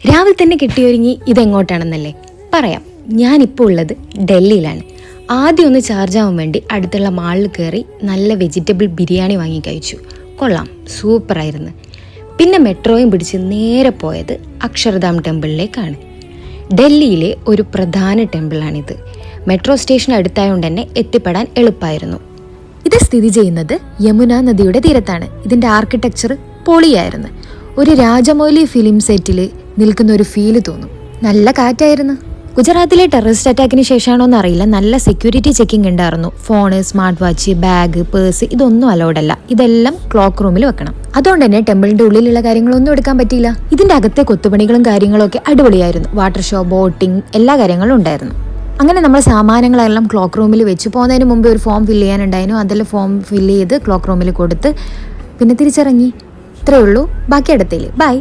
രാവിലെ തന്നെ കെട്ടിയൊരുങ്ങി ഇതെങ്ങോട്ടാണെന്നല്ലേ പറയാം. ഞാനിപ്പോൾ ഉള്ളത് ഡൽഹിയിലാണ്. ആദ്യം ഒന്ന് ചാർജ് ആവാൻ വേണ്ടി അടുത്തുള്ള മാളിൽ കയറി നല്ല വെജിറ്റബിൾ ബിരിയാണി വാങ്ങി കഴിച്ചു. കൊള്ളാം, സൂപ്പറായിരുന്നു. പിന്നെ മെട്രോയും പിടിച്ച് നേരെ പോയത് അക്ഷർധാം ടെമ്പിളിലേക്കാണ്. ഡൽഹിയിലെ ഒരു പ്രധാന ടെമ്പിളാണിത്. മെട്രോ സ്റ്റേഷൻ അടുത്തായതുകൊണ്ട് തന്നെ എത്തിപ്പെടാൻ എളുപ്പമായിരുന്നു. ഇത് സ്ഥിതി ചെയ്യുന്നത് യമുന നദിയുടെ തീരത്താണ്. ഇതിൻ്റെ ആർക്കിടെക്ചർ പൊളിയായിരുന്നു. ഒരു രാജമൗലി ഫിലിം സെറ്റിൽ നിൽക്കുന്ന ഒരു ഫീല് തോന്നും. നല്ല കാറ്റായിരുന്നു. ഗുജറാത്തിലെ ടെററിസ്റ്റ് അറ്റാക്കിന് ശേഷമാണോ എന്നറിയില്ല, നല്ല സെക്യൂരിറ്റി ചെക്കിംഗ് ഉണ്ടായിരുന്നു. Phone, smart watch, bag, purse ഇതൊന്നും അലൗഡല്ല. ഇതെല്ലാം ക്ലോക്ക് റൂമിൽ വെക്കണം. അതുകൊണ്ട് തന്നെ ടെമ്പിളിന്റെ ഉള്ളിലുള്ള കാര്യങ്ങളൊന്നും എടുക്കാൻ പറ്റിയില്ല. ഇതിന്റെ അകത്തെ കൊത്തുപണികളും കാര്യങ്ങളും ഒക്കെ അടിപൊളിയായിരുന്നു. വാട്ടർ ഷോ, ബോട്ടിംഗ്, എല്ലാ കാര്യങ്ങളും ഉണ്ടായിരുന്നു. അങ്ങനെ നമ്മൾ സാമാനങ്ങളെല്ലാം ക്ലോക്ക് റൂമിൽ വെച്ച് പോകുന്നതിന് മുമ്പ് ഒരു ഫോം ഫില്ല് ചെയ്യാനുണ്ടായിരുന്നു. അതെല്ലാം ഫോം ഫില്ല് ചെയ്ത് ക്ലോക്ക് റൂമിൽ കൊടുത്ത് പിന്നെ തിരിച്ചിറങ്ങി. ഇത്രയേ ഉള്ളൂ. ബാക്കി അടുത്തേല് ബൈ.